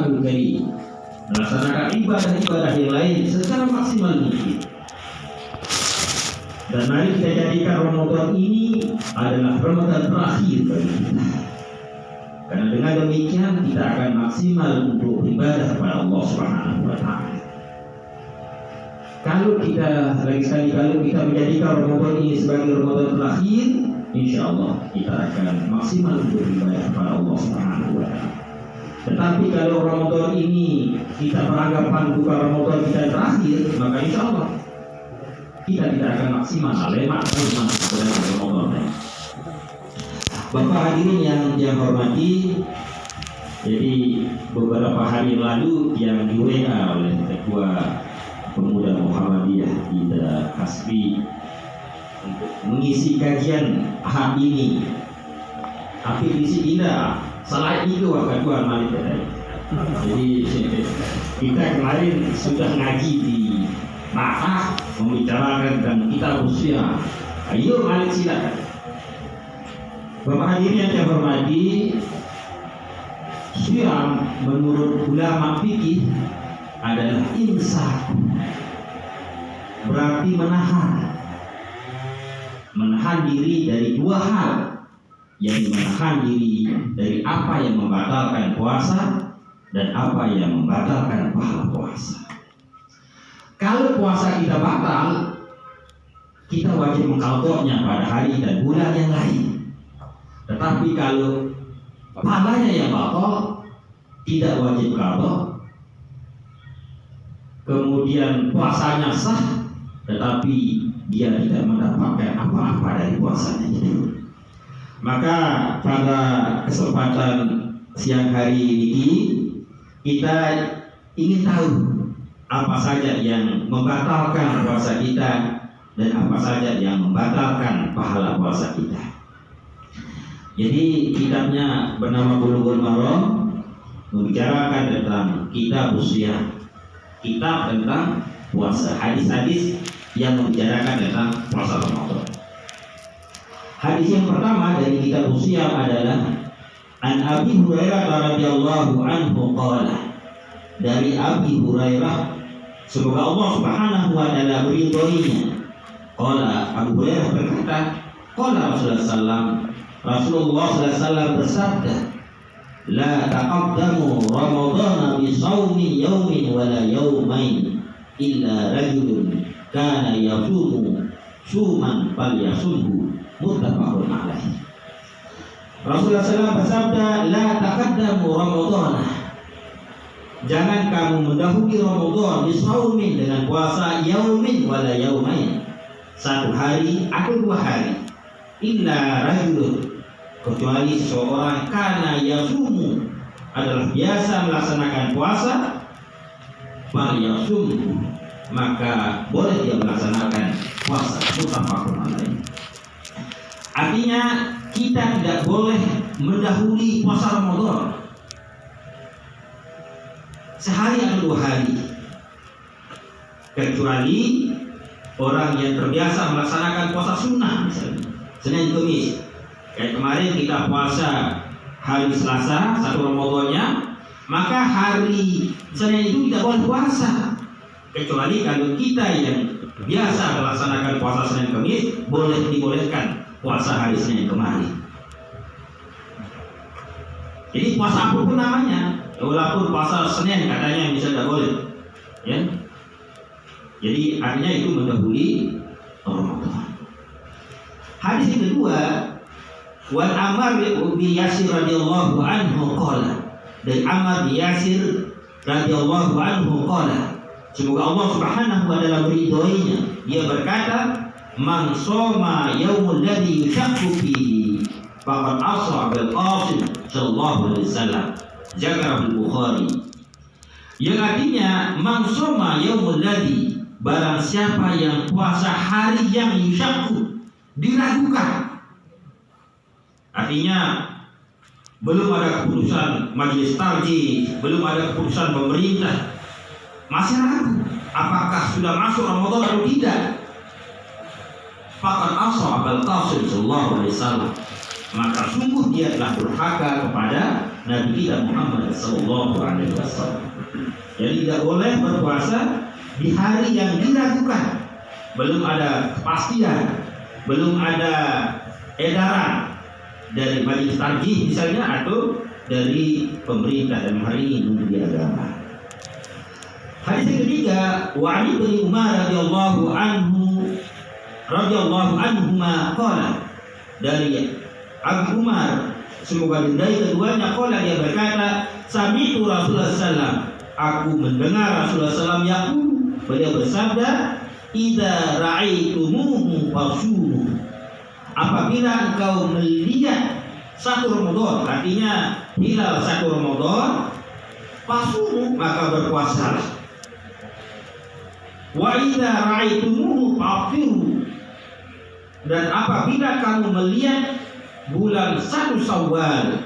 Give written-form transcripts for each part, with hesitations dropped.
wajhahul karim, melaksanakan ibadah-ibadah yang lain secara maksimal mungkin. Dan mari kita jadikan Ramadan ini adalah Ramadan terakhir bagi kita. Karena dengan demikian kita akan maksimal untuk ibadah kepada Allah Subhanahu wa taala. Kalau kita menjadikan Ramadan ini sebagai Ramadan terakhir, insya Allah kita akan maksimal untuk ibadah kepada Allah Subhanahu wa taala. Tetapi kalau Ramadan ini kita beranggapan bukan Ramadan kita terakhir, maka insya Allah kita tidak akan maksimal lemak kepada Ramadan. Bapak hadirin yang dia hormati, jadi beberapa hari lalu yang di WA oleh Ketua Pemuda Muhammadiyah Ida Hasbi untuk mengisi kajian hari ini. Tapi di sini selain itu Ketua Malik tadi. Jadi kita kemarin sudah ngaji di Makkah membicarakan tentang kitab usia. Ayo Malik silakan. Bapak hadirin yang saya hormati, siam menurut ulama fikih adalah imsak, berarti menahan diri dari dua hal, yang menahan diri dari apa yang membatalkan puasa dan apa yang membatalkan pahala puasa. Kalau puasa kita batal, kita wajib mengqadha'nya pada hari dan bulan yang lain. Tetapi kalau pahalanya yang batal, tidak wajib qadha. Kemudian puasanya sah, tetapi dia tidak mendapatkan apa-apa dari puasanya itu. Maka pada kesempatan siang hari ini kita ingin tahu apa saja yang membatalkan puasa kita dan apa saja yang membatalkan pahala puasa kita. Jadi kitabnya bernama Bulughul Maram, membicarakan tentang kitab usia, kitab tentang puasa, hadis-hadis yang membicarakan tentang puasa Ramadan. Hadis yang pertama dari kitab usia adalah An Abi Hurairah radhiyallahu anhu qala, dari Abi Hurairah, semoga Allah Subhanahu wa taala meridhoinya. Qala, Abu Hurairah berkata, qala Rasulullah SAW bersabda, la taqaddamu Ramadana bi shaumi yaumin wala yaumain illa rajulun kana yasumu suman falyasumhu, muttafaqun alaih. Rasulullah SAW bersabda, la taqaddamu Ramadana, jangan kamu mendahului Ramadan bi shaumin, dengan puasa yaumin wala yaumain, satu hari atau dua hari, illa rajulun, kecuali seseorang kana yasumu, adalah biasa melaksanakan puasa, falyasum, maka boleh dia melaksanakan puasa. Muttafaqun alaih. Artinya kita tidak boleh mendahului puasa Ramadan sehari atau dua hari, kecuali orang yang terbiasa melaksanakan puasa sunnah, misalnya Senin Kamis. Kayak kemarin kita puasa hari Selasa, satu Ramadannya, maka hari Senin itu tidak boleh puasa, kecuali kalau kita yang biasa melaksanakan puasa Senin Kamis dibolehkan puasa hari Senin kemarin. Jadi puasa apapun namanya, walaupun puasa Senin katanya bisa tidak boleh, ya. Jadi artinya itu mendahului Ramadan. Hadis yang kedua, Wan Ammar bin Yasir radhiyallahu anhu qala, dari Ammar bin Yasir radhiyallahu anhu qala, semoga Allah Subhanahu wa taala meridhoinya, dia berkata, man shoma yaumul ladzi yushaqqu fihi faqad asa bil qasim sallallahu alaihi wasallam, zakarahu Bukhari. Yang artinya man shoma yaumul ladzi, barang siapa yang puasa hari yang yushaqqu, diragukan. Artinya belum ada keputusan majelis tarjih, belum ada keputusan pemerintah, masih ragu apakah sudah masuk Ramadan atau tidak. Faqad asa Abul Qasim sallallahu alaihi wasallam, maka sungguh dia telah durhaka kepada Nabi kita Muhammad sallallahu alaihi wasallam. Jadi tidak boleh berpuasa di hari yang diragukan, belum ada kepastian, belum ada edaran dari majelis tarjih misalnya atau dari pemerintah dalam hari ini Menteri Agama. Hadis yang ketiga, wa Ali bin Umar radhiyallahu anhuma qala, dari Abu Umar semoga ridai keduanya, qala dia berkata, sami'tu Rasulullah sallallahu, aku mendengar Rasulullah sallallahu yaqul, beliau bersabda, idza ra'aitumuhu fasumu, apabila engkau melihat satu Ramadan, artinya hilal satu Ramadan, fasumu, maka berpuasalah. Wa idza ra'aitumuhu fa'tiru, dan apabila kamu melihat bulan satu Syawal,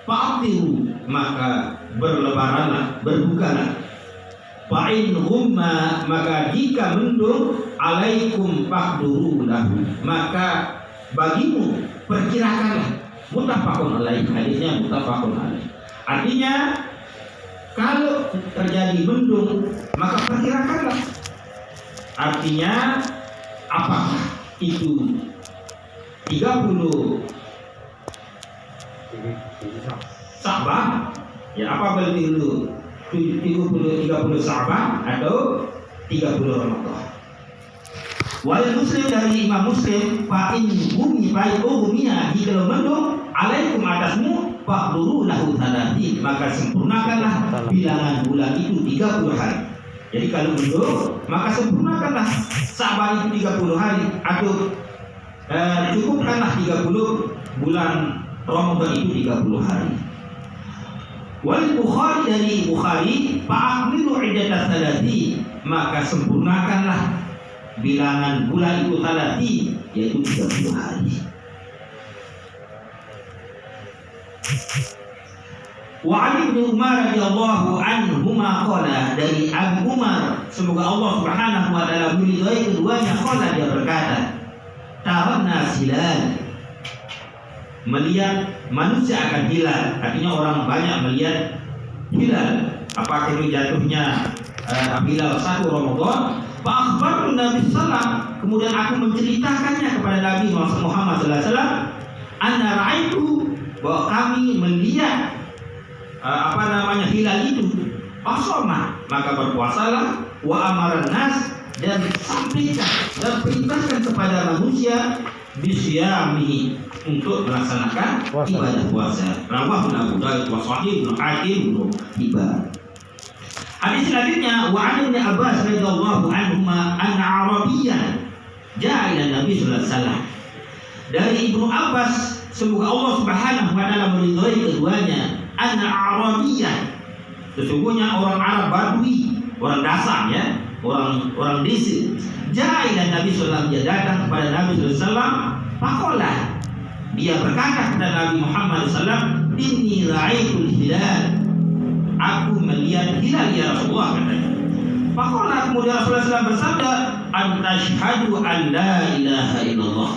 fa'tiru, maka berlebaranlah, berbukalah. Fa'in humma, maka jika mendung, alaikum faqduru lahu, maka bagimu perkirakanlah. Muttafaqun alaih, hadisnya muttafaqun alaih. Artinya kalau terjadi mendung maka perkirakanlah. Artinya apakah itu 30 Sya'ban, ya apa berarti dulu 30 Sya'ban atau 30 Ramadan. Wal Muslim, dari Imam Muslim, fa'in bumi fa'in ummiya, jika mendung, alaikum atasmu faqduru lahu 30, maka sempurnakanlah bilangan bulan itu 30 hari. Jadi kalau mendung maka sempurnakanlah Sya'ban itu 30 hari, atau cukupkanlah 30 bulan Ramadan itu 30 hari. Wal Bukhari, dari Bukhari, fa'akmilu iddatas salati, maka sempurnakanlah bilangan bulan itu salati, yaitu 30 hari. Wa Ali bin Umar radhiyallahu anhuma qala, dari Abu Umar semoga Allah Subhanahu wa taala meridai keduanya, qala, dia berkata, taranna hilal, melihat manusia akan hilal, artinya orang banyak melihat hilal. Apakah itu jatuhnya hilal satu Ramadan? Fa akhbartu Nabi sallallahu, kemudian aku menceritakannya kepada Nabi Muhammad sallallahu alaihi wasallam, anna ra'aitu, bahwa kami melihat hilal itu, fasoma, maka berpuasalah, wa amaran nas, dan sampaikan dan perintahkan kepada manusia bisyami, untuk melaksanakan ibadah puasa. Rawahu Abu Dawud wa Sahih Ibnu Hakim Hibban. Hadis selanjutnya, wa an Ibnu Abbas radhiyallahu anhuma anna Arabiyyan ja'a ila Nabi sallallahu alaihi wasallam, dari Ibnu Abbas semoga Allah Subhanahu wa taala meridhai keduanya, anna Arabiyyan, sesungguhnya orang Arab Badui, orang dasar ya, orang desa, ja'a ila Nabi sallallahu alaihi wasallam, dia datang kepada Nabi sallallahu alaihi wasallam, faqala, dia berkata kepada Nabi Muhammad SAW, inni ra'aitul hilal, aku melihat hilal ya Rasulullah, katanya. Faqala, kemudian Rasulullah SAW bersabda, antashhadu an la ilaha illallah,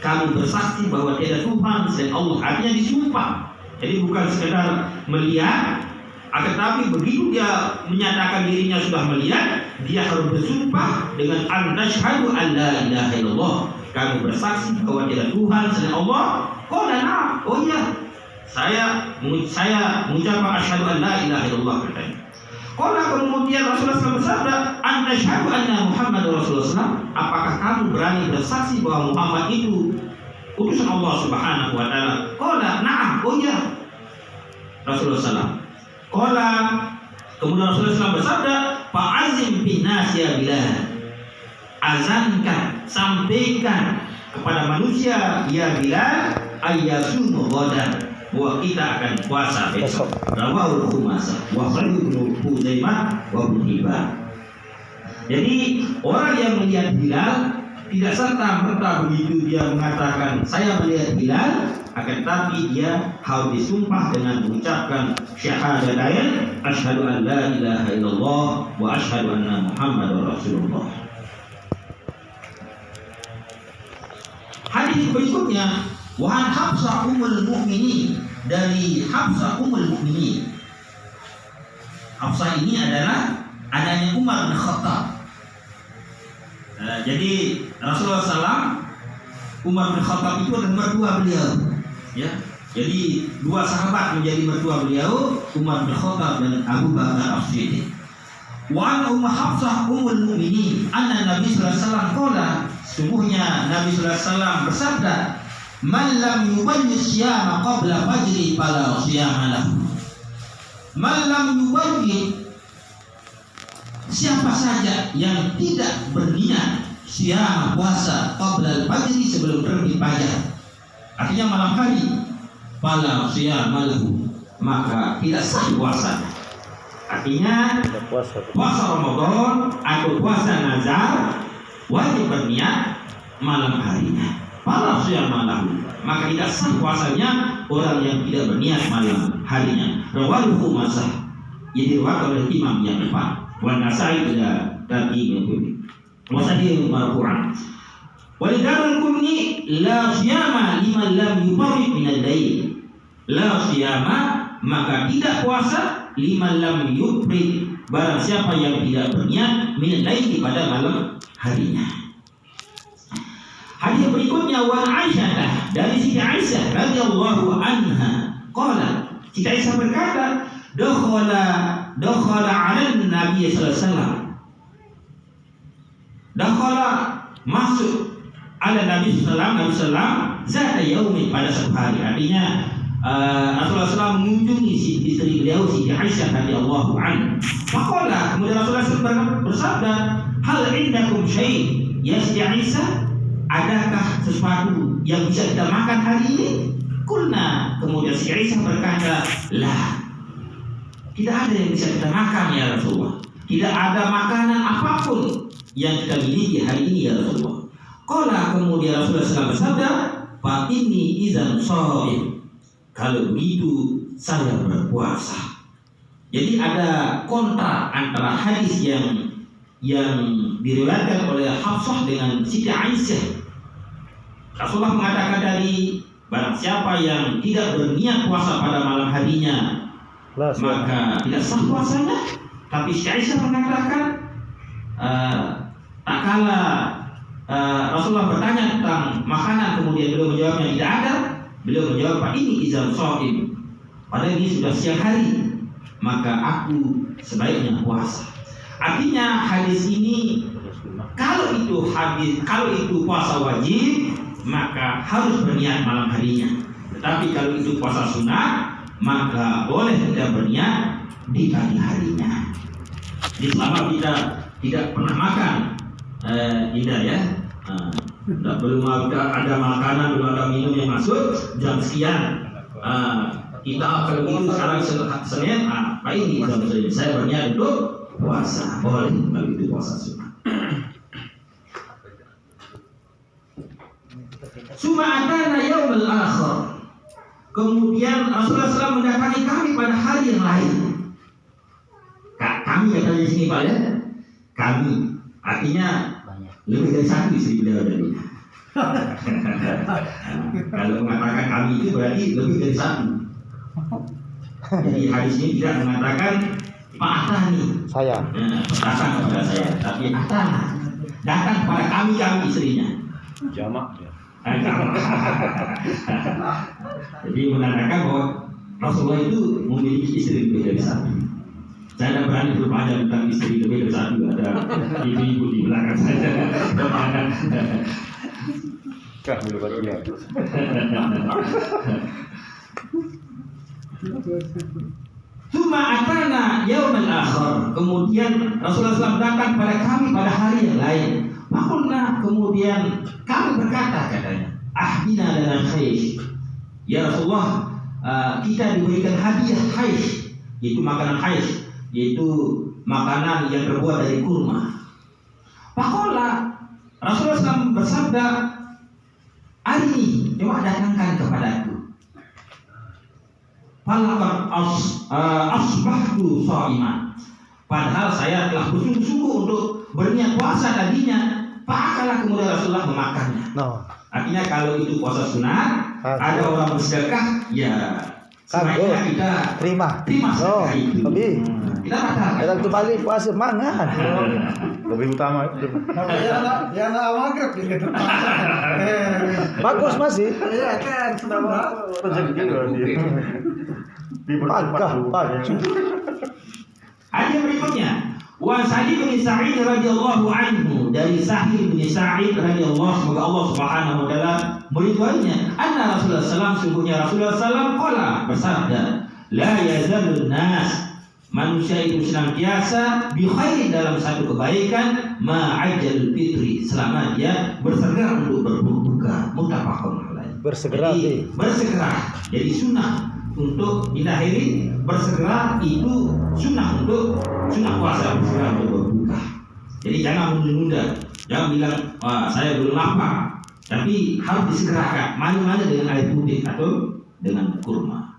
kamu bersaksi bahwa tiada Tuhan selain Allah, artinya disumpah. Jadi bukan sekedar melihat, akan tetapi begitu dia menyatakan dirinya sudah melihat, dia harus bersumpah dengan antashhadu an la ilaha illallah, kamu bersaksi bahwa tidak Tuhan selain Allah. Qala na'am, oh iya, saya mengucapkan asyhadu an la ilaha illallah, katanya. Qala, kemudian Rasulullah SAW bersabda, anta asyhadu anna Muhammadar Rasulullah SAW, apakah kamu berani bersaksi bahwa Muhammad itu utusan Allah Subhanahu wa taala? Qala na'am, oh iya, Rasulullah SAW. Qala, kemudian Rasulullah SAW bersabda, fa'azim bin nas ya Bilal, azankan, sampaikan kepada manusia ya Bilal, ayyasumu ghadan, bahwa kita akan puasa besok. Rawahu Khumasah wa Ibnu Huzaimah wa Ibnu Hibban. Jadi orang yang melihat hilal tidak serta-merta begitu dia mengatakan saya melihat hilal, akan tetapi dia harus disumpah dengan mengucapkan syahadatain, asyhadu an la ilaha illallah wa asyhadu anna Muhammadar Rasulullah. Hadis berikutnya, wa an Hafsah ummul mukminin dari Hafsah Ummul Mukminin. Hafsah ini adalah anaknya Umar bin Khattab. Jadi Rasulullah SAW, Umar bin Khattab itu adalah mertua beliau. Ya, jadi dua sahabat menjadi mertua beliau, Umar bin Khattab dan Abu Bakar As-Siddiq. Wa an Hafsah Ummul Mukminin anna Nabi sallallahu alaihi wasallam qala, sungguhnya Nabi sallallahu alaihi wasallam bersabda, man lam yubayyi siyama qabla fajri fala siyama lahu. Man lam yubayyi, siapa saja yang tidak berniat siyama puasa qabla fajri, sebelum terbit fajar, artinya malam hari, fala siyama lahu, maka tidak sah puasanya. Artinya puasa Ramadan atau puasa nazar wajib berniat malam harinya. Fala siyama lahu, maka tidak sah puasanya orang yang tidak berniat malam harinya. Rawahu Masah, jadi riwayat oleh Imam yang depan. Wan Nasai ila tadi mengikuti. Wasahih marfu'an. Walidarul kumni la siyama liman lam yufarrid min al-lail. La siyama, maka tidak puasa liman lam yufarrid, barang siapa yang tidak berniat min al-lail, pada malam harinya. Hadis berikutnya wa Aisyah, dari Siti Aisyah radhiyallahu anha qala, Siti Aisyah berkata, dakhala 'ala Nabi sallallahu alaihi wasallam, dakhala masuk ala Nabi sallallahu alaihi wasallam zata yaumin, pada suatu hari. Artinya Rasulullah SAW mengunjungi istri beliau Siti Aisyah radhiyallahu anha. Faqala, kemudian Rasulullah SAW bersabda, hal indakum syai', ya Siti Aisyah, adakah sesuatu yang bisa kita makan hari ini? Kulna, kemudian Siti Aisyah berkata, lah, tidak ada yang bisa kita makan ya Rasulullah. Tidak ada makanan apapun yang kita miliki hari ini ya Rasulullah. Qala, kemudian Rasulullah SAW bersabda, fa inni idzan shaim, kalau begitu saya berpuasa. Jadi ada kontra antara hadis yang diriwayatkan oleh Hafsah dengan Siti Aisyah. Rasulullah mengatakan dari barang siapa yang tidak berniat puasa pada malam harinya, maka tidak sah puasanya. Tapi Siti Aisyah mengatakan, tak kala Rasulullah bertanya tentang makanan, kemudian beliau menjawabnya tidak ada. Beliau menjawab, Pak, ini izan shaim, padahal ini sudah siang hari, maka aku sebaiknya puasa. Artinya hadis ini, kalau itu puasa wajib, maka harus berniat malam harinya. Tetapi kalau itu puasa sunat, maka boleh kita berniat di pagi harinya. Jadi selama kita tidak pernah makan, tidak ya, belum ada makanan, belum ada minum yang masuk, jam sekian kita akan begitu sekarang Senin, Pak, ini jam Senin saya berniat untuk puasa, boleh kalau itu puasa sunat. Suma atana yaumul akhir, kemudian Rasulullah SAW mendatangi kami pada hari yang lain. Kami kata di sini Pak ya, kami artinya lebih dari satu istri beliau tadi. Kalau mengatakan kami itu berarti lebih dari satu. Jadi hadis ini tidak mengatakan Pak Atani, saya datang kepada saya, tapi Atana datang kepada kami istrinya. Jamak. Jadi menandakan bahwa Rasulullah itu memiliki istri lebih dari satu. Saya tidak berani berpanjang tentang istri lebih dari satu. Ada ibu-ibu di belakang saya. Suma atana yaumul akhir, kemudian Rasulullah SAW datang pada kami pada hari yang lain. Makulna, kemudian kami berkata, katanya, ahdina lana khaish, ya Rasulullah, kita diberikan hadiah khaish, yaitu makanan khaish, yaitu makanan yang terbuat dari kurma. Pakola, Rasulullah SAW bersabda, ini coba datangkan kepadaku. Falaqad asbahtu shaiman, padahal saya telah bersungguh-sungguh untuk berniat puasa tadinya. Pakala, kemudian Rasulullah memakannya. Artinya kalau itu puasa sunat, ada orang bersedekah, ya Sebaiknya kita terima sedekah itu. lebih Kita batalkan. dalam kembali puasa mangan. Lebih utama itu. Ya anak maghrib gitu. Bagus masih. Iya kan, sudah Rezeki loh dia. Pagah. Hadis berikutnya, wa Sa'id bin Sa'id radhiyallahu anhu, dari Sa'id bin Sa'id radhiyallahu, semoga Allah Subhanahu wa taala meridhoinya, anna Rasulullah sallallahu, sungguhnya Rasulullah sallallahu qala, bersabda, la yazalun nas, manusia itu senantiasa bi khair, dalam satu kebaikan, ma'ajal fitri, selama dia bersegera untuk berbuka. Muttafaqun alaih. Bersegera. Jadi sunnah untuk dinakhiri, bersegera itu sunnah puasa, bersegera untuk berbuka. Jadi jangan menunda, jangan bilang wah saya belum lapar, tapi harus disegerakan. Mana dengan air putih atau dengan kurma.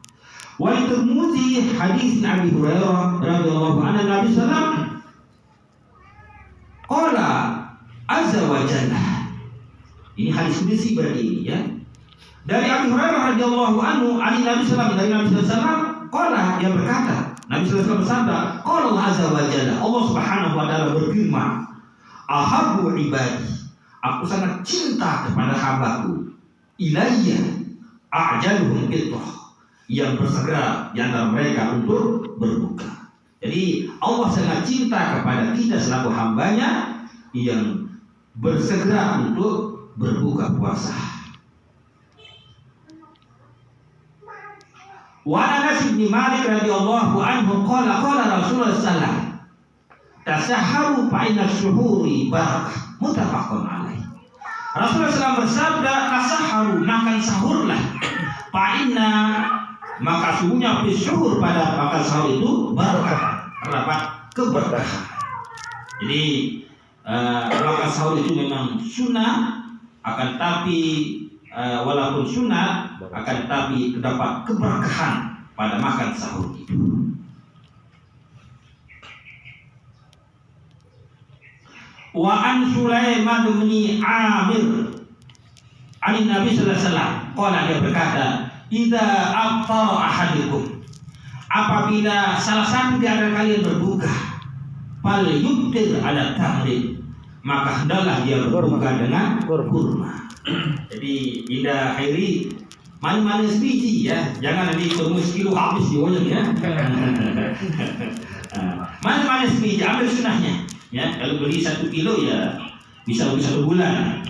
Wa Tirmidzi hadis Abi Hurairah radhiyallahu anhu, Nabi sallallahu qala azza wa jalla. Ini hadis qudsi berarti ini ya. Dari Abi Hurairah radhiyallahu anhu, dari Nabi sallallahu alaihi wasallam, qala, dia berkata, Nabi sallallahu alaihi wasallam bersabda, qala Allah azza wa jalla, Allah Subhanahu wa taala berfirman, ahabbu ibadi, aku sangat cinta kepada hambaku, ilayya a'jaluhum fitrah, yang bersegera di antara mereka untuk berbuka. Jadi Allah sangat cinta kepada kita selaku hambanya yang bersegera untuk berbuka puasa. Wa Anas bin Malik radhiyallahu anhu qala Rasulullah sallallahu tasahharu fa inna syuhuri barakah. Muttafaqun alaih. Rasulullah sallallahu bersabda, tasahharu, makan sahurlah, fa inna, maka sungguhnya fi syuhur, pada makan sahur itu barakah, terdapat keberkahan. Jadi makan sahur itu memang sunnah, akan tapi walaupun sunat, akan tapi terdapat keberkahan pada makan sahur itu. Wa an Sulaiman bin Amir an Nabi sallallahu alaihi wasallam, qala, dia berkata, idza aftara ahadukum, apabila salah satu di antara kalian berbuka, fal yubtir ala tamrin, maka hendaklah dia berbuka dengan kurma. Jadi tidak akhiri manis biji ya, jangan nanti terus kilo habis di wajah ya. Manis biji, ambil sunahnya ya. Kalau beli 1 kilo ya bisa lebih 1 bulan.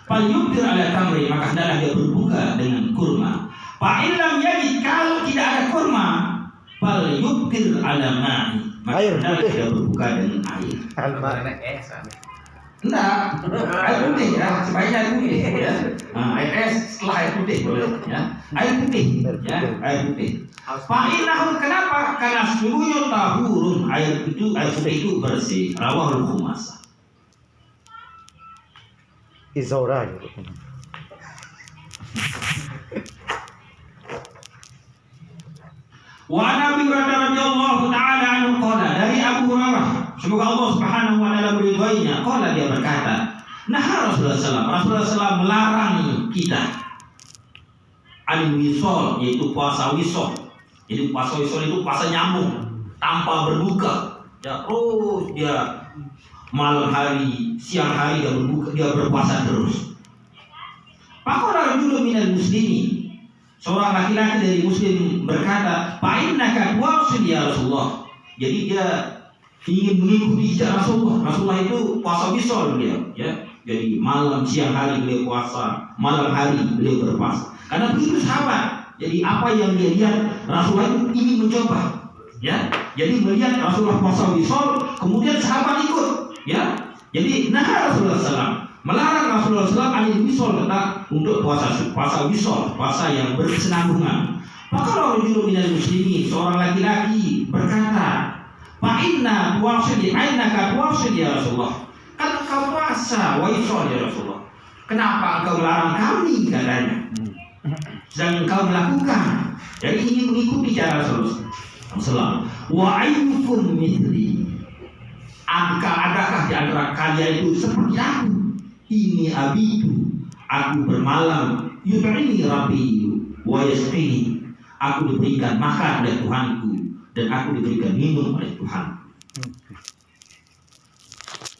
Fal yubtir ala tamri, maka hendaklah dia berbuka dengan kurma. Fa illam yajid, kalau tidak ada kurma, fal yubtir ala ma'i, maka hendaklah dia berbuka dengan air. Enggak, air putih ya, sebaiknya air putih ya. Air es setelah air putih boleh ya. Air putih ya, air putih. Fa'inahum, kenapa? Karena sungguhnya tahurun, air putih itu bersih. Rawahul Khumasah. Izora gitu. Wa Nabi radhiyallahu taala anhu qala, dari Abu Hurairah, semoga Allah Subhanahu wa taala meridhoinya, qala, dia berkata, nah Rasulullah SAW melarang kita al wisol, yaitu puasa wisol. Jadi puasa wisol itu puasa nyambung tanpa berbuka. Ya terus dia malam hari, siang hari dia berbuka, dia berpuasa terus. Faqala rajulun minal muslimin, seorang laki-laki dari muslim berkata, fa innaka tuwasil ya Rasulullah. Jadi dia ingin mengikuti jejak Rasulullah. Rasulullah itu puasa wisol beliau ya. Jadi malam siang hari beliau puasa, malam hari beliau berpuasa. Karena begitu sahabat. Jadi apa yang dia lihat, Rasulullah itu ingin mencoba ya. Jadi melihat Rasulullah puasa wisol, kemudian sahabat ikut ya. Jadi Rasulullah SAW melarang Rasulullah SAW anil wisol, untuk puasa wisol, puasa yang berkesinambungan. Maka rajulun minal muslimin, seorang laki-laki berkata, fa inna tuwasil, ainaka tuwasil ya Rasulullah. Kan engkau puasa wisol ya Rasulullah, kenapa engkau melarang kami, katanya, sedang engkau melakukan. Jadi ingin mengikuti cara Rasulullah. Wa ayyukum mithli, adakah di antara kalian itu seperti aku? Ini abitu, aku bermalam, yut'ini rabbi wa yasqini, aku diberikan makan oleh Tuhanku, dan aku diberikan minum oleh Tuhan.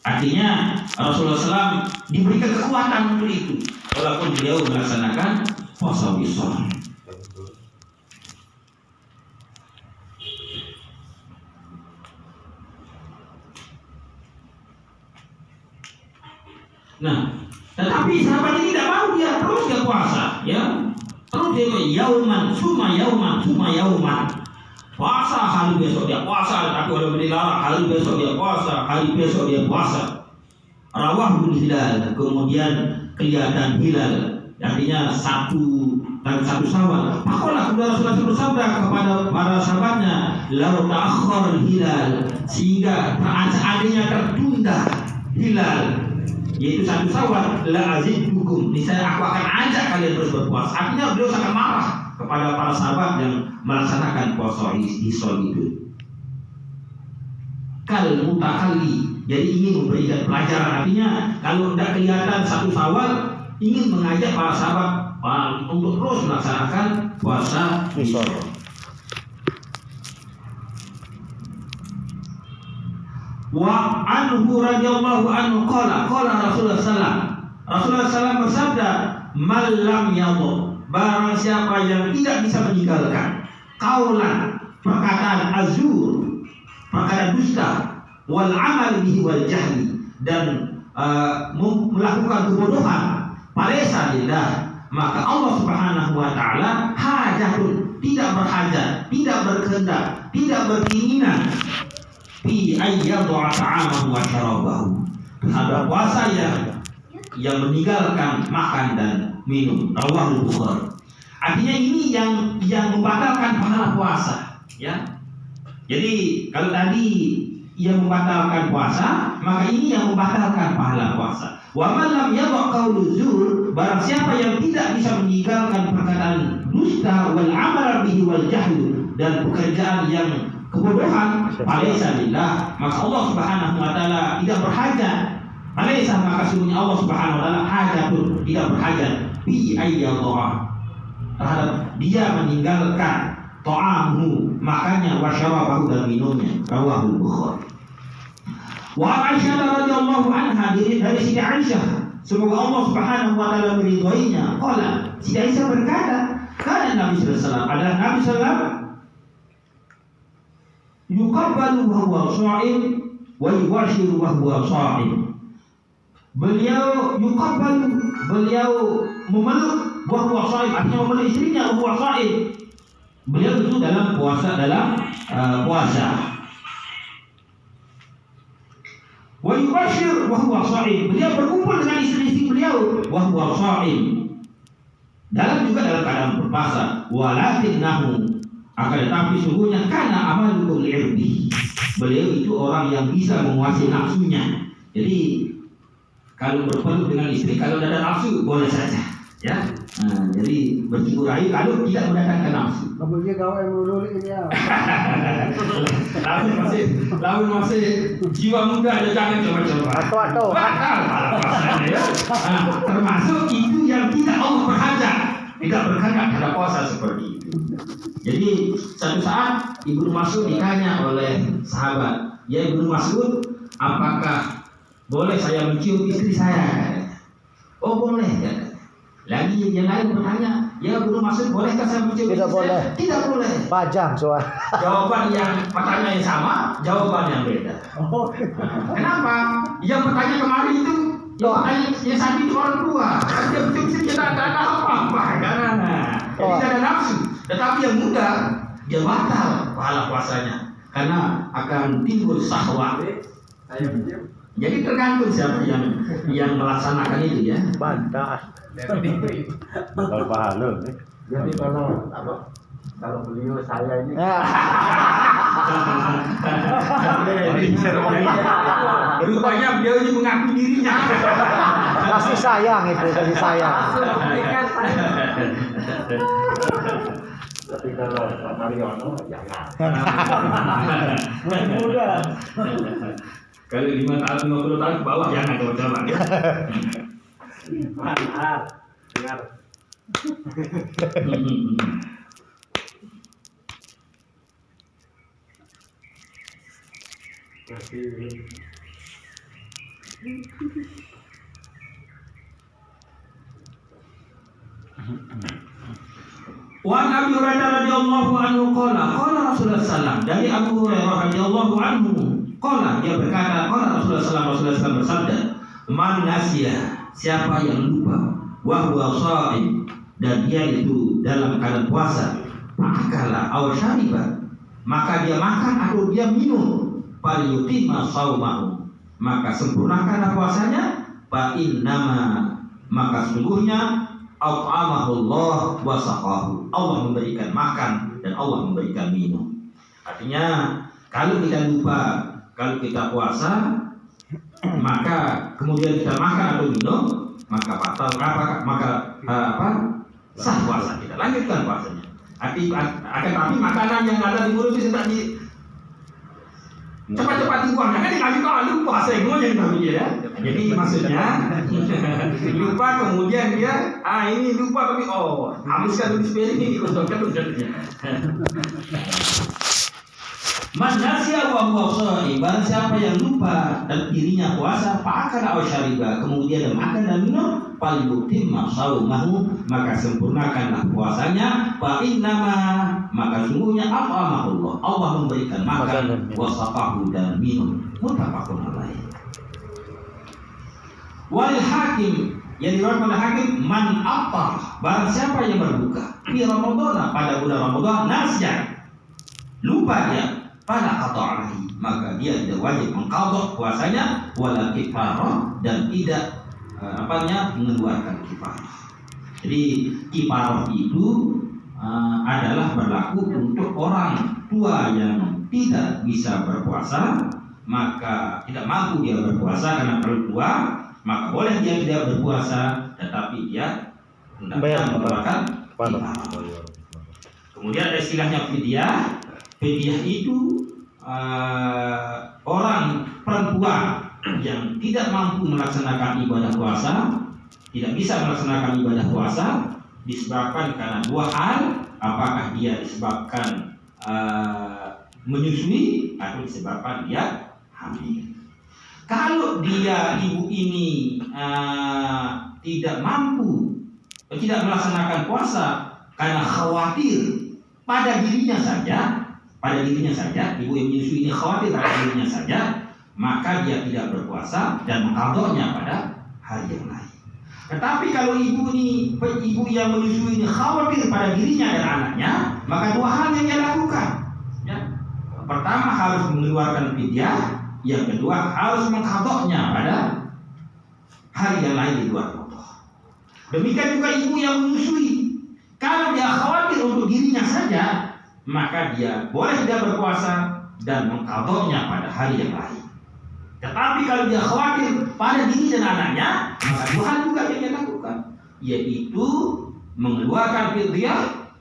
Artinya Rasulullah SAW diberikan kekuatan untuk itu, walaupun beliau melaksanakan puasa wisol. Nah, tetapi sahabat ini tidak mau, dia terus dia puasa, ya. Terus dia yauman, suma yauman. Puasa hari besok dia puasa, tapi kalau dilarang hari besok dia puasa, hari besok dia puasa. Rawahul hilal, kemudian kelihatan hilal, artinya satu Syawal. Maka Rasulullah bersabda kepada para sahabatnya, lau ta'akhkhar hilal, sehingga seandainya tertunda hilal, yaitu 1 Syawal, la azidukum, niscaya aku akan ajak kalian terus berpuasa. Artinya beliau sangat marah kepada para sahabat yang melaksanakan puasa hisol itu. Kal mutakalli, jadi ingin memberikan pelajaran. Artinya kalau tidak kelihatan 1 Syawal, ingin mengajak para sahabat untuk terus melaksanakan puasa hisol. Wa anhu radhiyallahu anhu qala Rasulullah sallallahu bersabda, "Man lam yadhu," barang siapa yang tidak bisa meninggalkan qaulan, perkataan azur, perkataan dusta, wal amal bihi wal jahli, dan melakukan kebodohan, falaysa lillah, maka Allah Subhanahu wa taala hajatun, tidak berhajat, tidak berkehendak, tidak berkeinginan fi ayyadha ta'amahu wa syarabahu, terhadap puasa yang meninggalkan makan dan minum. Rawahul Bukhari. Artinya ini yang membatalkan pahala puasa, ya. Jadi kalau tadi yang membatalkan puasa, maka ini yang membatalkan pahala puasa. Wa man lam yadha qaulu zur, barang siapa yang tidak bisa meninggalkan perkataan dusta, wal amal bihi wal jahl, dan pekerjaan yang kebodohan, falaysa lillah, maka Allah Subhanahu wa taala tidak berhajat. Falaysa, maka sesungguhnya Allah Subhanahu wa taala hajatun, tidak berhajat bi ayyadha, terhadap dia meninggalkan ta'amu, makannya, wa syarabahu, dan minumnya. Rawahul Bukhari. Wa Aisyah radhiyallahu anha, dari Siti Aisyah, semoga Allah Subhanahu wa taala meridhoinya, qala, Siti Aisyah berkata, kana Nabi sallallahu alaihi wasallam, adalah Nabi sallallahu alaihi wasallam, yuqabbalu wa huwa sha'im wa yuwashiru wa huwa sha'im. Beliau yuqabbalu, beliau memeluk, wa huwa sha'im, artinya memeluk istrinya, wa huwa sha'im. Beliau itu dalam puasa, wa yuwashir wa huwa sha'im, beliau berkumpul dengan istri-istri beliau, wa huwa sha'im, dalam keadaan berpuasa. Walakinnahu, akan tetapi sungguhnya karena amalukum li'irbi, beliau itu orang yang bisa menguasai nafsunya. Jadi kalau berpeluh dengan istri, kalau ada nafsu boleh saja, ya. Nah, jadi bercikurai kalau tidak mendatangkan nafsu. Kemudian kau yang melulu ini ya. Lalu masih jiwa muda, ya jangan coba-coba. Atau. Batal ya. Nah, termasuk itu yang tidak Allah berhajat, tidak berkehendak pada puasa seperti itu. Jadi satu saat Ibnu Mas'ud ditanya oleh sahabat, ya Ibnu Mas'ud, apakah boleh saya mencium istri saya? Oh boleh, ya. Lagi yang lain bertanya, ya Ibnu Mas'ud, bolehkah saya mencium istri saya? Tidak boleh. Pajang soal. Jawaban yang pertanyaan yang sama, jawaban yang beda. Kenapa? Yang bertanya kemarin itu, yang tadi itu orang tua. Dia mencium istri, tidak ada apa-apa, karena tidak ada nafsu. Tetapi yang muda, dia batal pahala puasanya karena akan timbul syahwat. Jadi tergantung siapa yang melaksanakan itu, ya. Bantah. Bakal pahala. Jadi kalau beliau saya ini rupanya beliau ini mengaku dirinya. Kasih sayang itu, kasih sayang. tapi kalau Pak Mariono jangan. Masih muda. Kalau 5 tahun 50 tahun ke bawah jangan coba-coba. Dengar. Wa Abi Hurairah radhiyallahu anhu qala Rasulullah sallallahu dari Abu Hurairah radhiyallahu anhu qala dia berkata qala Rasulullah sallallahu bersabda man nasiya siapa yang lupa wa huwa shaim dan dia itu dalam keadaan puasa akala aw syariba maka dia makan atau dia minum falyutimma shaumahu maka sempurnakanlah puasanya fa innama maka sungguhnya at'amahullah wa saqahu Allah memberikan makan dan Allah memberikan minum. Artinya kalau kita lupa kalau kita puasa maka kemudian kita makan atau minum maka batal sah puasa kita lanjutkan puasanya. Akan tapi makanan yang ada di mulut itu tadi cepat-cepat dibuang kan dikasih tahu puasa yang namanya ya. Jadi maksudnya lupa kemudian dia ini lupa tapi habiskan dulu spirit ini dikosongkan dulu. Man nasiya wa huwa shaim barang siapa yang lupa dan dirinya puasa fa'akala aw syariba kemudian dia makan dan minum falyutimma shaumahu maka sempurnakanlah puasanya fa innama maka sungguhnya at'amahullah Allah memberikan makan wa saqahu dan minum muttafaqun alaih. Wal hakim yang diriwayatkan oleh hakim man afṭar barang siapa yang berbuka di Ramadan pada bulan Ramadan nasya lupa dia pada qada alaihi maka dia tidak wajib mengqadha puasanya wala kifarah dan tidak mengeluarkan kifarah. Jadi kifarah itu adalah berlaku untuk orang tua yang tidak bisa berpuasa maka tidak mampu dia berpuasa karena perlu tua maka boleh dia tidak berpuasa tetapi dia hendaknya mengeluarkan kifarah. Kemudian ada istilahnya fidyah. Fidyah itu orang perempuan yang tidak mampu melaksanakan ibadah puasa, tidak bisa melaksanakan ibadah puasa disebabkan karena dua hal, apakah dia disebabkan menyusui atau disebabkan dia hamil. Kalau dia ibu ini tidak mampu, tidak melaksanakan puasa karena khawatir pada dirinya saja, ibu yang menyusui ini khawatir pada dirinya saja, maka dia tidak berpuasa dan mengqadhanya pada hari yang lain. Tetapi kalau ibu yang menyusui ini khawatir pada dirinya dan anaknya, maka dua hal yang dia lakukan. Ya. Pertama harus mengeluarkan fidyah, yang kedua harus mengqadhanya pada hari yang lain di luar Ramadan. Demikian juga ibu yang menyusui, kalau dia khawatir untuk dirinya saja, maka dia boleh tidak berpuasa dan mengqadhanya pada hari yang lain. Tetapi kalau dia khawatir pada diri dan anaknya, maka dua hal juga yang dia lakukan, yaitu mengeluarkan fidyah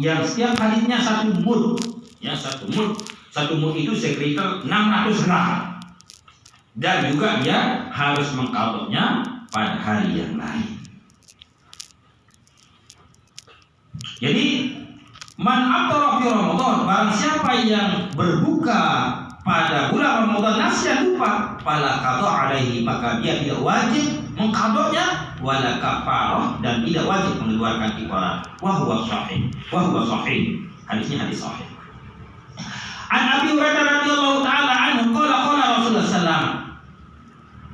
yang setiap harinya 1 mud, ya 1 mud. 1 mud itu sekitar 600 gram. Dan juga dia harus mengqadhanya pada hari yang lain. Jadi man aftara fi Ramadan barang siapa yang berbuka pada bulan Ramadan nasya lupa fala qada alaihi maka dia tidak wajib mengqadhanya wala kafarah dan tidak wajib mengeluarkan kifarah wa huwa sahih hadisnya hadis sahih. An Abi Hurairah radhiyallahu taala anhu qala Rasulullah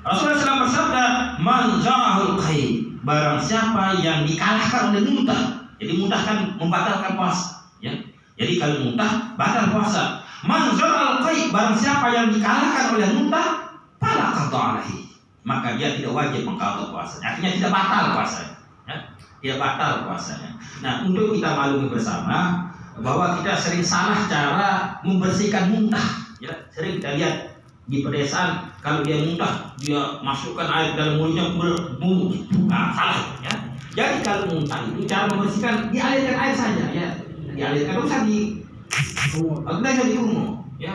SAW bersabda man zarahul qaid barang siapa yang dikalahkan oleh muntah. Jadi muntah kan membatalkan puasa, ya. Jadi kalau muntah batal puasa. Manzur al-qaid barang siapa yang dikalahkan oleh muntah, fala qada alaihi. Maka dia tidak wajib mengqadha puasanya. Artinya tidak batal puasanya, ya. Tidak batal puasanya. Nah, untuk kita maklumi bersama bahwa kita sering salah cara membersihkan muntah, ya. Sering kita lihat di pedesaan kalau dia muntah, dia masukkan air dalam mulutnya salah, ya. Jadi kalau muntah itu cara membersihkan dialirkan air saja, ya. Dialirkan usah di umum, ya.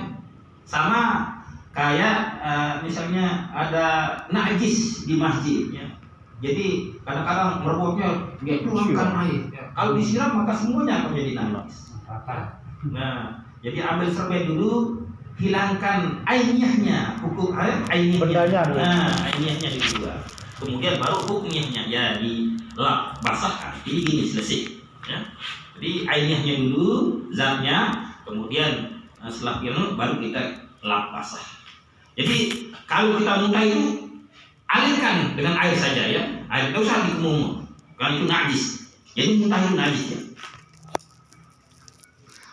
Sama kayak misalnya ada najis di masjid, ya. Jadi kadang-kadang merebutnya dia tuangkan air. Ya. Kalau disiram maka semuanya akan menjadi najis. Nah, jadi ambil serbet dulu, hilangkan ainiyahnya, hukum ainiyahnya. Bendanya, Ainiyahnya diubah. Kemudian baru hukumnya ya dilap basahkan. Jadi gini selesai. Ya. Jadi ainiyahnya dulu, zatnya, kemudian setelah itu baru kita lap basah. Jadi kalau kita muntah itu alirkan dengan air saja ya. Air tidak usah dikemung, karena itu najis. Jadi muntah itu najis ya.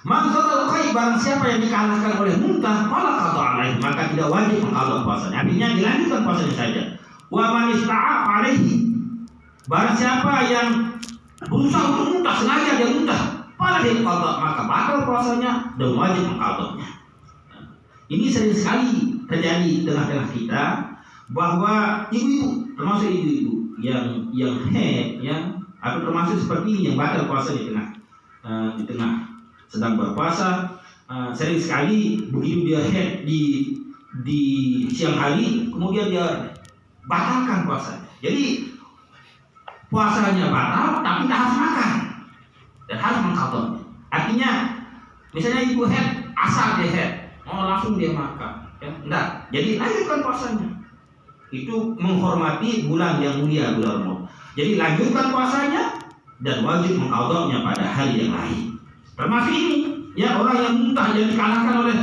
Maka barang siapa yang dikalahkan oleh muntah, maka tidak wajib mengqadha puasanya. Artinya dilanjutkan puasanya saja. Wa man ista'af alaihi, barang siapa yang berusaha untuk muntah, sengaja dia muntah, padahal qadha, maka batal puasanya dan wajib mengqadhanya. Ini sering sekali terjadi di tengah-tengah kita, bahwa ibu-ibu, termasuk ibu-ibu yang haid, yang atau termasuk seperti ini yang batal puasa di tengah sedang berpuasa, sering sekali begitu dia haid di siang hari, kemudian dia batalkan puasanya. Jadi puasanya batal, tapi tak harus makan dan harus mengqadhanya. Artinya, misalnya ibu haid, asal dia haid, langsung dia makan, ya enggak. Jadi lanjutkan puasanya. Itu menghormati bulan yang mulia, bulan Ramadan. Jadi lanjutkan puasanya dan wajib mengqadhanya pada hari yang lain. Termasuk ini, ya orang yang muntah yang dikalahkan oleh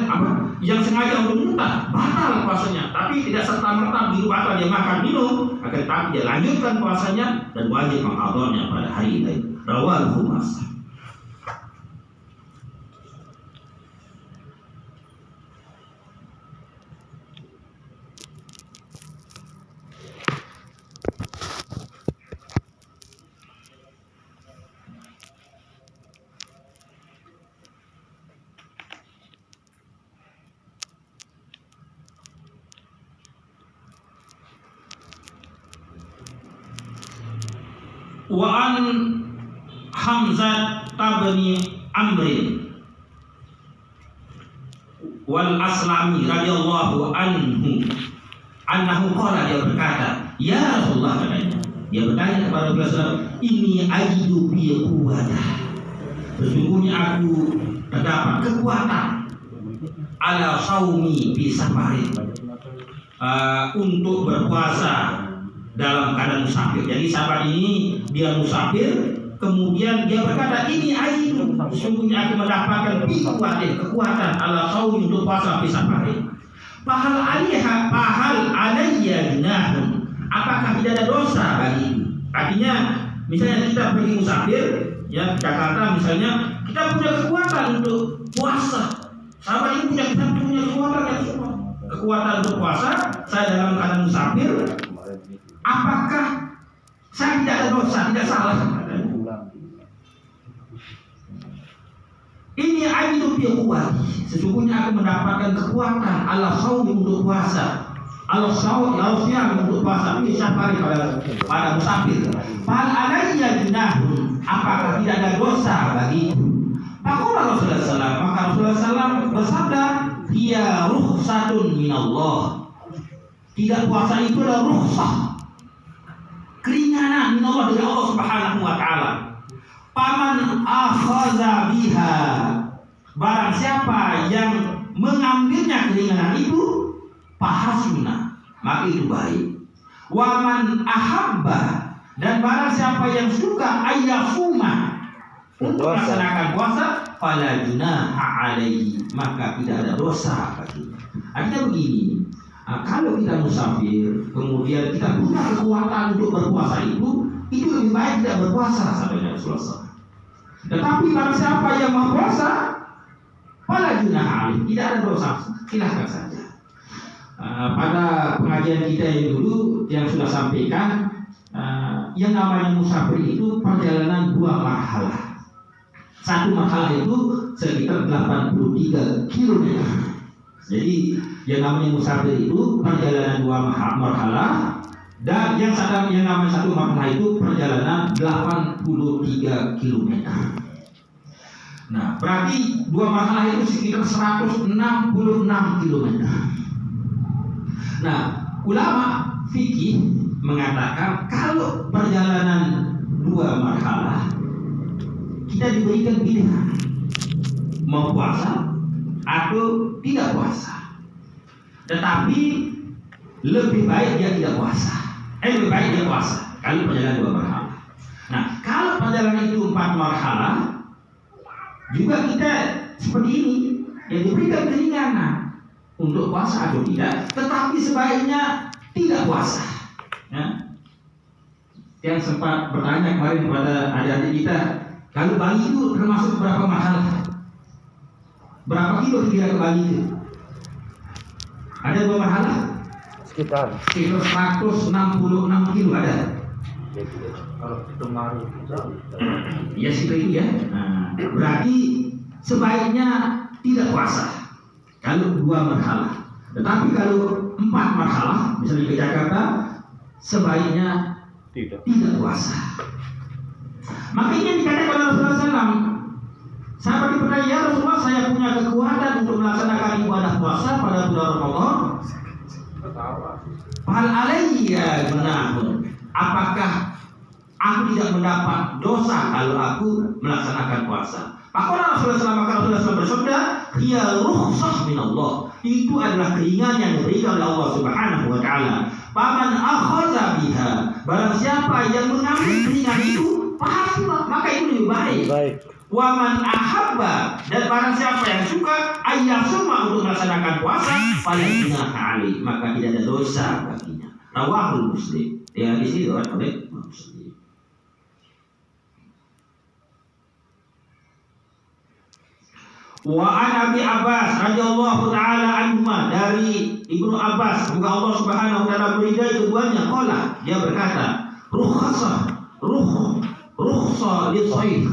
yang sengaja untuk muntah, batal puasanya. Tapi tidak serta-merta begitu batal dia makan minum, akan tetapi dia lanjutkan puasanya dan wajib mengqadhanya pada hari lain. Rawahu Muslim. Wa an Hamzah bin Amr wal Aslami radhiyallahu anhu qala, dia berkata, ya Rasulullah, katanya, dia bertanya kepada Rasulullah, ini ajidu bi quwwatah, sesungguhnya aku terdapat kekuatan ala saumi bi safarin, untuk berpuasa dalam keadaan musafir. Jadi sahabat ini dia musafir, kemudian dia berkata, ini ajidu, sesungguhnya aku mendapatkan kekuatan ala saumi untuk puasa fi safarin. Pahal alayya junahun, apakah tidak ada dosa bagiku? Artinya, misalnya kita pergi musafir, ya Jakarta misalnya, kita punya kekuatan untuk puasa. Sahabat ini punya kekuatan yang semua, kekuatan untuk puasa. Saya dalam keadaan musafir, apakah saya tidak ada dosa, tidak salah? Ini ajidu bi quwwati, sesungguhnya aku mendapatkan kekuatan ala shaumi untuk puasa, ala shaumi untuk puasa fi safari pada musafir. Fal alayya junahun, apakah tidak ada dosa bagiku? Maka Rasulullah SAW bersabda, hiya rukhsatun minallah, tidak puasa itu adalah rukhsah, keringanan minallah dari Allah Subhanahu wa taala. Paman akhaza biha, barang siapa yang mengambilnya keringanan itu, fahasuna, maka itu baik. Waman ahabba, dan barang siapa yang suka ayyafuma, untuk melaksanakan puasa, fala junaha alaihi, maka tidak ada dosa baginya. Artinya begini, kalau kita musafir, kemudian kita punya kekuatan untuk berpuasa itu lebih baik tidak berpuasa, sampai Rasulullah. Tetapi barang siapa yang berpuasa, fala junaha alaihi, tidak ada dosa, silahkan saja. Pada pengajian kita yang dulu yang sudah sampaikan, yang namanya musafir itu perjalanan 2 marhalah. Satu marhalah itu sekitar 83 km. Jadi yang namanya musafir itu perjalanan 2 marhalah, dan yang namanya satu marhalah itu perjalanan 83 km. Nah, berarti 2 marhalah itu sekitar 166 km. Nah, ulama fikih mengatakan kalau perjalanan 2 marhalah, kita diberikan pilihan mau puasa atau tidak puasa. Tetapi lebih baik dia tidak puasa. Lebih baik dia puasa kalau perjalanan 2 marhalah. Nah, kalau perjalanan itu 4 marhalah, juga kita seperti ini, yang diberikan keringanan untuk puasa atau tidak, tetapi sebaiknya tidak puasa. Ya. Yang sempat bertanya kemarin kepada adik-adik kita, kalau Bali itu termasuk berapa marhalah? Berapa kilo kira ke Bali itu? Ada 2 marhalah? Sekitar 166 kilo ada. Kalau itu maru. Ya seperti itu ya. Nah, berarti sebaiknya tidak puasa kalau 2 marhalah. Tetapi kalau 4 marhalah, misalnya ke Jakarta, sebaiknya tidak puasa. Makanya dikatakan oleh Rasulullah SAW, sahabat bertanya, ya Rasulullah, saya punya kekuatan untuk melaksanakan ibadah puasa pada bulan Ramadan. Hal alayya gunahun. Apakah aku tidak mendapat dosa kalau aku melaksanakan puasa? Maka Rasulullah SAW bersabda, ya rukhsah min Allah. Itu adalah keringanan yang diberikan oleh Allah Subhanahu wa taala. Faman akhadha biha, barang siapa yang mengambil keringanan itu, maka itu lebih baik. Waman ahabba, dan barang siapa yang suka ayyasuma untuk melaksanakan puasa, fala junaha alaihi, maka tidak ada dosa baginya. Rawahul Muslim. Ya, di sini oleh Muslim. Wa an Abi Abbas radhiyallahu taala anhuma, dari Ibnu Abbas, semoga Allah Subhanahu wa taala meridai keduanya, qala, dia berkata, rukhsa lis-shaykh,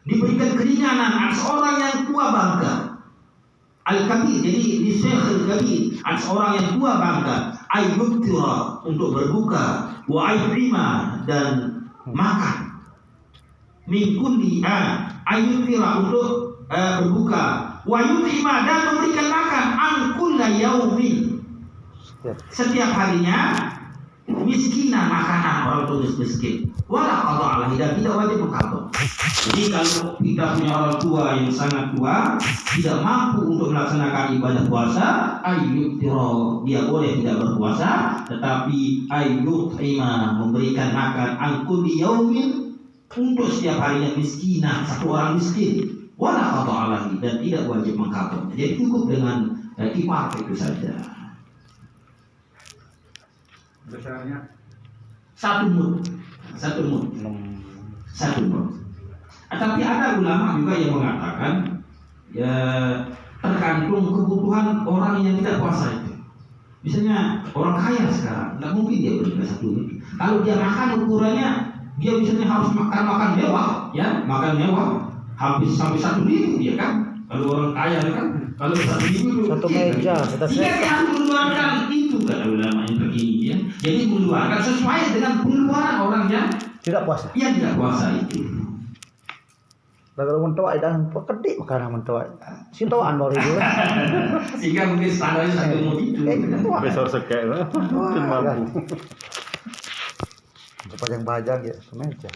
diberikan keringanan atas orang yang tua bangka, al-kabir, jadi lis-shaykh al-kabir, atas orang yang tua bangka, ayyuktira, untuk berbuka, wa ayyima, dan makan, min kulli ayyuktira, untuk berbuka, wa yutima, dan memberikan makan, an kulla yaumin, setiap harinya, miskinan, makanan orang tulis miskin, wala qada alaihi, dan tidak wajib mengqadha. Jadi kalau kita punya orang tua yang sangat tua, tidak mampu untuk melaksanakan ibadah puasa, ayyuktira, dia boleh tidak berpuasa, tetapi ayyutima, memberikan makan, an kulli yaumin, untuk setiap harinya, miskinan, satu orang miskin, wala qada alaihi, dan tidak wajib mengqadha. Jadi cukup dengan kifar itu saja. Besarnya 1 mud. Tapi ada ulama juga yang mengatakan, ya tergantung kebutuhan orang yang tidak puasa itu. Misalnya orang kaya sekarang, nggak mungkin dia berikan 1 mud. Kalau dia makan ukurannya, dia misalnya harus makan mewah, ya makan mewah, habis sampai 1 ribu, ya kan? Kalau orang kaya kan, kalau 1 ribu, 1 meja, kita jika dia harus mengeluarkan itu, kata ulama yang begini, ya. Jadi mengeluarkan sesuai dengan pengeluaran orang yang tidak puasa. Yang tidak puasa itu. Kalau mentua dan pekedik makanan mentua. Sintoan baru itu. Sehingga mungkin standarnya 1 mud itu. Besar sekek lah. Mungkin mampu. Sepanjang bajang ya, semeja.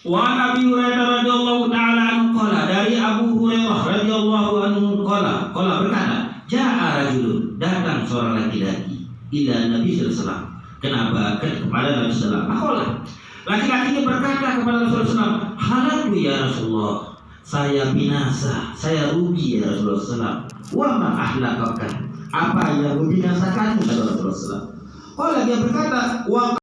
Wa Nabi Hurairah radhiyallahu taala anhu qala, dari Abu Hurairah radhiyallahu anhu qala berkata, ja'a rajulun, datang seorang laki-laki ila Nabi sallallahu alaihi wasallam. Kenapa? Kepada Nabi sallallahu alaihi wasallam. Laki-laki ini berkata kepada Rasulullah SAW, halaktu ya Rasulullah, saya binasa, saya rugi ya Rasulullah SAW. Wa ma ahlakaka, apa yang membinasakanmu kata Rasulullah SAW. Qala, dia berkata, wa